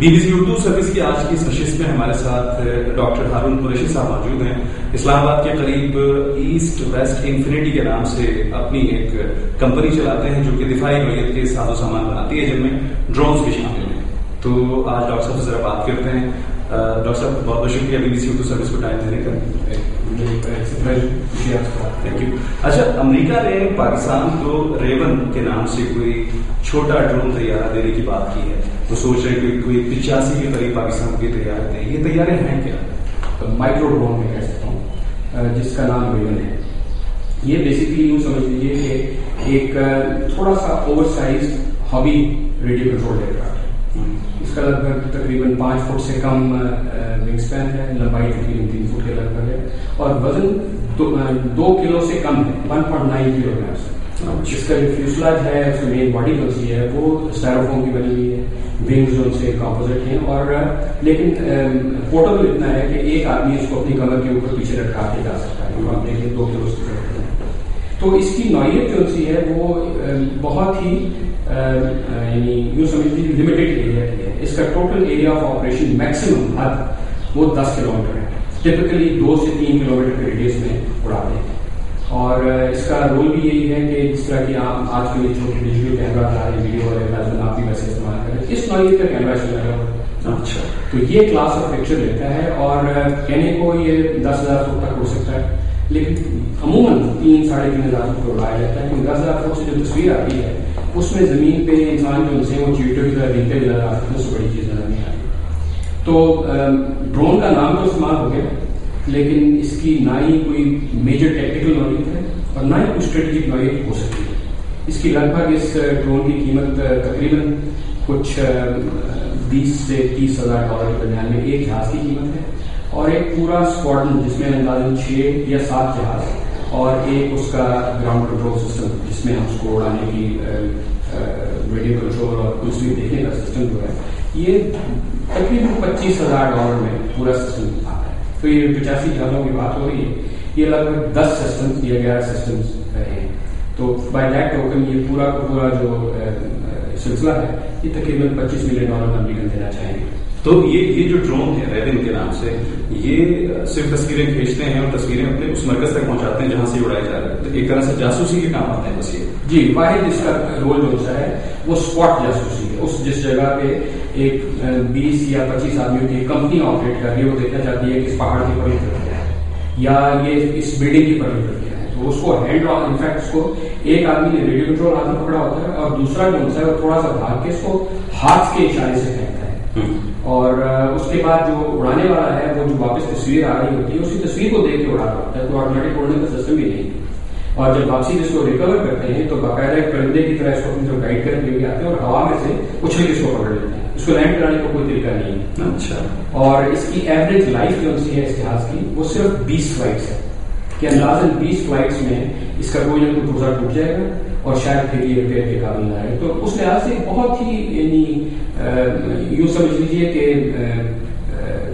BBC Urdu service کی آج کی اس نشست میں ہمارے ساتھ ڈاکٹر ہارون قریشی صاحب موجود ہیں. اسلام آباد کے قریب ایسٹ ویسٹ انفینٹی کے نام سے اپنی ایک کمپنی چلاتے ہیں جو کہ دفاعی نوعیت کے ساز و سامان بناتی ہے جن میں ڈرونز بھی شامل ہیں. تو آج ڈاکٹر صاحب سے ذرا بات کرتے ہیں. ڈاکٹر صاحب بہت بہت شکریہ BBC اردو سروس کو ٹائم دینے کا. Thank you. اچھا, امریکہ نے پاکستان کو ریون کے نام سے کوئی چھوٹا ڈرون طیارہ دینے کی بات کی ہے. وہ سوچ رہے کہ کوئی 85 کے قریب پاکستان کے طیارے تھے. یہ طیارے ہیں کیا؟ مائکرو ڈرون میں کہہ سکتا ہوں, جس کا نام ریون ہے. یہ بیسکلی یوں سمجھ لیجیے کہ ایک تھوڑا سا over size hobby radio control aircraft. اس کا لگ بھگ تقریباً 5 فٹ سے کم ونگ اسپین ہے, لمبائی تقریباً 3 فٹ کے لگ بھگ ہے, اور وزن 2 کلو سے کم ہے, 1.9 کلو گرامس. جس کا جو فیوسلاج ہے, اس کی مین باڈی جو سی ہے وہ اسٹائروفوم کی بنی ہوئی ہے. ونگز جو ان سے کمپوزٹ ہیں, اور لیکن پورٹیبل اتنا ہے کہ ایک آدمی اس کو اپنی کمر کے اوپر پیچھے رکھا کے جا سکتا ہے. آپ دیکھیں 2 کلو سے رکھتے ہیں. تو اس کی نوعیت جو سی ہے وہ بہت ہی یعنی یوں سمجھ لیجیے لمیٹڈ ایریا کی ہے. اس کا total area of operation maximum حد وہ 10 کلومیٹر ہے. ٹپکلی 2 سے 3 کلومیٹر کے ریڈیس میں اڑاتے ہیں. اور اس کا رول بھی یہی ہے کہ جس طرح کی آج کے لیے چھوٹے ڈیجیٹل کیمرہ آ رہے ہیں, ویڈیو والے آپ بھی ویسے استعمال کریں, اس نوعیت کا کیمرہ چل رہا ہے. اچھا, تو یہ کلاس آف پکچر لیتا ہے, اور کہنے کو یہ 10,000 فٹ تک ہو سکتا ہے, لیکن عموماً 3-3,500 فٹ اڑایا جاتا ہے. کیونکہ 10,000 فٹ سے جو تصویر آتی ہے اس میں زمین پہ انسان جو سے وہ چیٹوں کی طرح دکھتے نظر آ سکتے ہیں, اس سے بڑی چیز نظر نہیں آتی. تو ڈرون کا نام تو استعمال ہو گیا, لیکن اس کی نہ ہی کوئی میجر ٹیکنیکل نوعیت ہے اور نہ ہی کوئی اسٹریٹجک نوعیت ہو سکتی ہے. اس کی لگ بھگ اس ڈرون کی قیمت تقریباً کچھ 20 سے 30,000 ڈالر کے درمیان میں ایک جہاز کی قیمت ہے, اور ایک پورا اسکواڈرن جس میں اندازاً 6 یا 7 جہاز اور ایک اس کا گراؤنڈ کنٹرول سسٹم جس میں ہم اس کو اڑانے کی ریڈیو کنٹرول اور کچھ بھی دیکھنے کا سسٹم جو ہے, یہ تقریباً 25,000 ڈالر میں پورا سسٹم آتا ہے. تو یہ 85 جہازوں کی بات ہو رہی ہے. یہ لگ بھگ 10 سسٹمز یا 11 سسٹمز رہے ہیں. تو بائی دیٹ ٹوکن یہ پورا کا پورا جو سلسلہ ہے یہ تقریباً $25 ملین امریکن دینا چاہیں گے. تو یہ جو ڈرون ہے ریون کے نام سے, یہ صرف تصویریں کھینچتے ہیں اور تصویریں اپنے اس مرکز تک پہنچاتے ہیں جہاں سے اڑائے جا رہے ہیں. تو ایک طرح سے جاسوسی کے کام آتے ہیں بس. یہ جی, واحد اس کا رول جو ہے وہ اسپاٹ جاسوسی ہے. اس جس جگہ پہ ایک 20 یا 25 آدمیوں کی کمپنی آپریٹ کر رہی ہے, وہ دیکھنا چاہتی ہے کہ اس پہاڑ کی پڑی طرف کیا ہے یا یہ اس بلڈنگ کی پڑی طرف کیا ہے. تو اس کو ہینڈ آن, انفیکٹ اس کو ایک آدمی نے ریڈیو کنٹرول ہاتھ میں پکڑا ہوتا ہے, اور دوسرا جو ہوتا ہے وہ تھوڑا سا بھاگ کے اس کو ہاتھ کے اشارے سے پھینکتا ہے. اور اس کے بعد جو اڑانے والا ہے وہ جو واپس تصویر آ رہی ہوتی ہے اسی تصویر کو دیکھ کے اڑا رہا ہوتا ہے. تو آٹومیٹک اڑنے کا سسٹم بھی نہیں. اور جب واپسی اس کو ریکور کرتے ہیں تو باقاعدہ ایک پرندے کی طرح اس کو اپنی طرف گائڈ کرنے کے لیے آتے ہیں, اور ہوا میں سے اچھل کے اس کو پکڑ لیتے ہیں. اس کو لینڈ کرانے کا کوئی طریقہ نہیں ہے. اچھا, اور اس کی ایوریج لائف جو ہے اس جہاز کی وہ صرف 20 فلائٹس ہے, کہ اندازاً 20 فلائٹس میں اس کا کوئی نہ کوئی پرزہ ٹوٹ جائے گا اور شاید پھر یہ ریپیئر کے قابل نہ آئے. تو اس لحاظ سے بہت ہی یعنی یوں سمجھ لیجیے کہ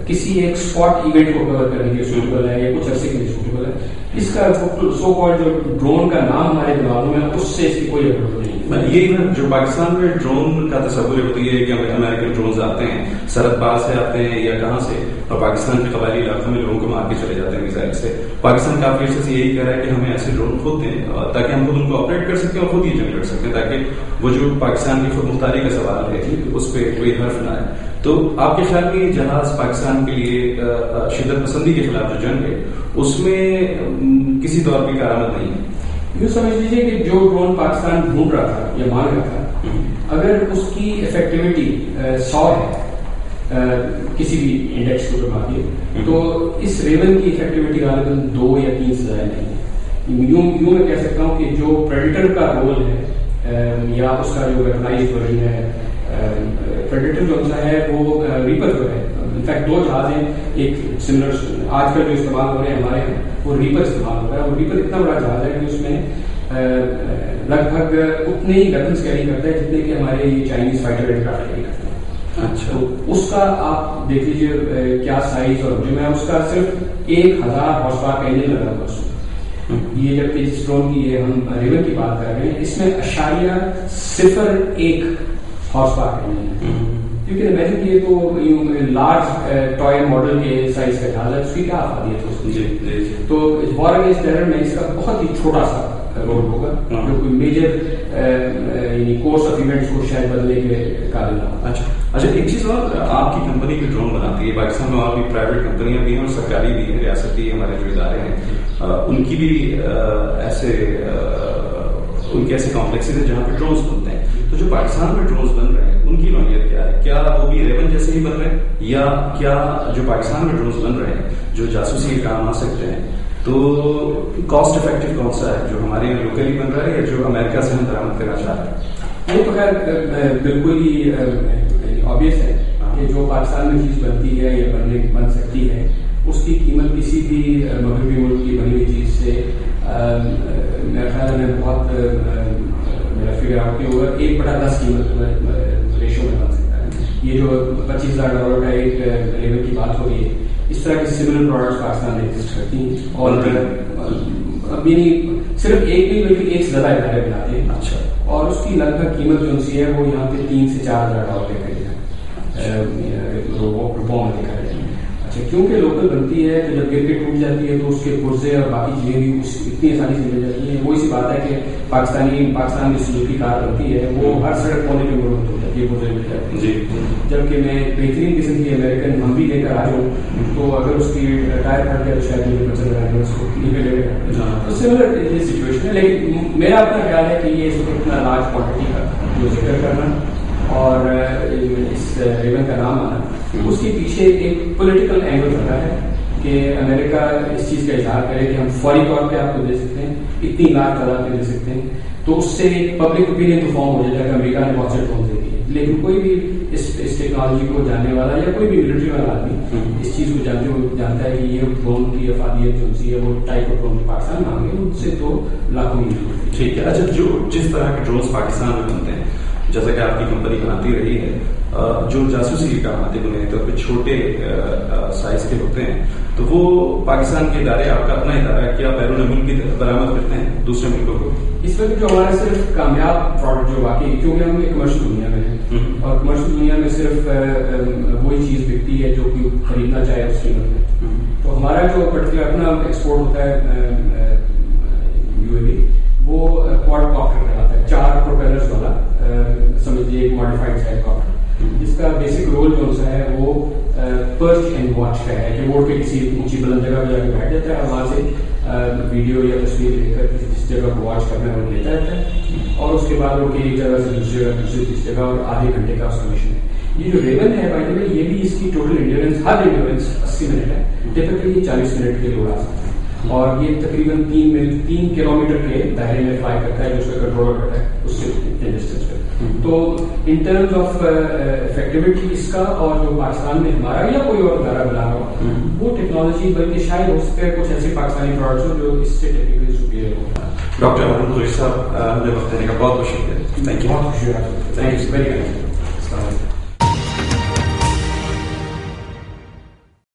کسی ایک اسپاٹ ایونٹ کو کور کرنے کے سوٹیبل ہے یا کچھ عرصے کے لیے سوٹیبل ہے. اس کا سو کالڈ جو ڈرون کا نام ہمارے دماغوں میں اس سے اس کی کوئی ضرورت نہیں. یہ جو پاکستان میں ڈرون کا تصور ہوتی ہے کہ امریکن ڈرونز آتے ہیں سرحد پار سے آتے ہیں یا کہاں سے, اور پاکستان کے قبائلی علاقوں میں لوگوں کو مار کے چلے جاتے ہیں میزائل سے. پاکستان کافی عرصے سے یہی کہہ رہا ہے کہ ہمیں ایسے ڈرون خود دیں تاکہ ہم خود ان کو آپریٹ کر سکیں اور خود یہ جنگ لڑ سکیں, تاکہ وہ جو پاکستان کی خود مختاری کا سوال ہے اس پہ کوئی حرف نہ آئے. تو آپ کے خیال میں یہ جہاز پاکستان کے لیے شدت پسندی کے خلاف جو جنگ ہے اس میں کسی طور پہ کارآمد نہیں ہے؟ یوں سمجھ لیجیے کہ جو ڈرون پاکستان ڈھونڈ رہا تھا یا مانگ رہا تھا, اگر اس کی افیکٹیوٹی 100 ہے کسی بھی انڈیکس کو بتاتی ہے, تو اس ریون کی افیکٹیوٹی غالباً 2 یا 3 سے زیادہ نہیں ہے. یوں میں کہہ سکتا ہوں کہ جو پریڈیٹر کا رول ہے یا اس کا جو ویپنائزڈ ورژن ہے, پریڈیٹر جو ہے وہ ریپر جو ہے, انفیکٹ 2 جہاز ہیں, ایک سملر آج کل جو استعمال ہو رہے ہیں ہمارے وہ ریپر استعمال ہو رہا ہے. اور ریپر اتنا بڑا جہاز ہے کہ اس میں لگ بھگ اتنے ہی ویپنس کیری کرتا ہے جتنے کہ ہمارے Chinese fighter aircraft carry کرتے ہیں. اچھا, تو اس کا آپ دیکھ لیجیے کیا سائز اور جو ہے اس کا صرف 1000 ہارس پاور کا انجن لگا ہوا اس میں. یہ جب اس ڈرون کی ہم ریون کی بات کر رہے ہیں, اس میں 0.01 ہارس پاور کا انجن ہے. You can imagine کہ یہ تو لارج ٹوائے ماڈل کے سائز کا جہاز ہے، اس کی کیا افادیت ہو سکتی ہے. تو وار اگینسٹ ٹیرر میں اس کا بہت ہی چھوٹا سا رول ہوگا جو کوئی میجر یعنی کورس آف ایونٹس کو شاید بدلنے کے قابل نہ ہو. اچھا ایک چیز اور، آپ کی کمپنی بھی ڈرون بناتی ہے، پاکستان میں اور بھی پرائیویٹ کمپنیاں بھی ہیں اور سرکاری بھی ہیں، ریاستی ہمارے جو ادارے ہیں ان کی بھی ان کے ایسے کمپلیکسز ہیں جہاں پہ ڈرونز بنتے ہیں. تو جو پاکستان میں ڈرونز بن رہے ہیں ان کی نوعیت کیا ہے؟ کیا وہ بھی ریون جیسے ہی بن رہے ہیں، یا کیا جو پاکستان میں ڈرونز بن رہے ہیں جو جاسوسی کے کام آ سکتے ہیں، تو کاسٹ افیکٹو کون سا ہے، جو ہمارے یہاں لوکلی بن رہا ہے یا جو امریکہ سے ہم درآمد کرنا چاہ رہے ہیں؟ یہ تو خیر بالکل ہی آبویس ہے کہ جو پاکستان میں چیز بنتی ہے یا بن سکتی ہے اس کی قیمت کسی بھی مغربی ملک کی بنی ہوئی چیز سے میرا خیال میں بہت میرا فگر آؤٹ کہ ہوگا 1/10 قیمت ریشو میں بن سکتا ہے. یہ جو $25,000 کا ایک لیول کی بات ہو رہی ہے، اس طرح کی سملر پروڈکٹس پاکستان میں ایگزسٹ کرتی ہیں اور یعنی صرف ایک نہیں بلکہ ایک سے زیادہ ادارے بناتے ہیں. اچھا. اور اس کی لگ بھگ قیمت جو سی ہے وہ یہاں پہ $3,000 سے $4,000 کے قریب روپوں میں دیکھا جائے. اچھا کیونکہ لوکل بنتی ہے تو جب گر کے ٹوٹ جاتی ہے تو اس کے پرزے اور باقی چیزیں بھی اتنی آسانی سے مل جاتی ہیں. وہی سی بات ہے کہ پاکستان میں سوزوکی کار بنتی ہے وہ ہر سڑک کونے پہ مربوط ہو جاتی ہے، پرزے مل جاتی ہے. جبکہ میں بہترین قسم کی امریکن ہم بھی لے کر آ جاؤں تو اگر اس کی ٹائر پھٹ گیا تو شاید مجھے پسند آئے اس کو لے تو سملر یہ سچویشن ہے. لیکن میرا اپنا خیال ہے کہ یہ اس کو اتنا لارج کوانٹٹی کا جو ذکر کرنا اور اس ریون کا نام آنا اس کے پیچھے ایک پولیٹیکل اینگل رہا ہے کہ امریکہ اس چیز کا اظہار کرے کہ ہم فوری طور پہ آپ کو دے سکتے ہیں، اتنی لاکھ تعداد پہ دے سکتے ہیں. تو اس سے ایک پبلک اوپینین تو فارم ہو جاتا ہے کہ امریکہ نے بہت سے ڈرون دے دیے. لیکن کوئی بھی اس ٹیکنالوجی کو جاننے والا یا کوئی بھی ملٹری والا آدمی اس چیز کو جانتا ہے کہ یہ ڈرون کی افادیت جو سی ہے وہ ٹائپ آف ڈرون پاکستان میں آئیں گے ان سے تو لاکھوں ہی. ٹھیک ہے. اچھا جس طرح کے ڈرونس پاکستان میں بنتے ہیں جیسا کہ آپ کی کمپنی بناتی رہی ہے، جو جاسوسی کے کام آتے بنیادی طور پہ چھوٹے سائز کے ہوتے ہیں، تو وہ پاکستان کے ادارے، آپ کا اپنا ادارہ ہے، کیا بیرون ملک بھی برآمد کرتے ہیں دوسرے ملکوں کو؟ اس وقت جو ہمارا صرف کامیاب پروڈکٹ جو واقعی کیونکہ ہم ایک کمرشل دنیا میں ہیں اور کمرشل دنیا میں صرف وہی چیز بکتی ہے جو کہ خریدنا چاہے اس قیمت میں. تو ہمارا جو پرٹیکولر اپنا ایکسپورٹ ہوتا ہے UAV وہ کوڈ کاپٹر کہلاتا ہے، 4 پروپیلرز والا سمجھیے ایک ماڈیفائڈ سائز کاپٹر جس کا بیسک رول جو سا ہے وہ پرچ اینڈ واچ کا ہے کہ وہ کسی اونچی بلند جگہ پہ جا کے بیٹھ جاتا ہے اور وہاں سے ویڈیو یا تصویر لے کر جس جگہ کو واچ کرنا ہے وہ لیتا رہتا ہے اور اس کے بعد وہ ایک جگہ سے دوسری جگہ تیسری جگہ اور آدھے گھنٹے کا اس کا مشن ہے. یہ جو ریون ہے بائی دا وے یہ بھی اس کی ٹوٹل انڈیورنس ہر انڈیورنس 80 منٹ ہے، ٹپکلی 40 منٹ کے لیے اڑا سکتا ہے اور یہ تقریباً 3 کلومیٹر کے دائرے میں فلائی کرتا ہے جو اس کا کنٹرول کرتا ہے اس سے اتنے ڈسٹینس پہ. تو ان ٹرمز آف افیکٹیوٹی اس کا اور جو پاکستان میں ہمارا یا کوئی اور ادارہ بنا ہوا وہ ٹیکنالوجی بلکہ شاید ہو سکتا ہے کچھ ایسے پاکستانی پروڈکٹس ہو جو اس سے ٹیکنیکلی سپیریئر ہو. ڈاکٹر محمد صاحب ہمیں وقت دینے کا بہت بہت شکریہ. Thank you. بہت خوشی. Thank you very much.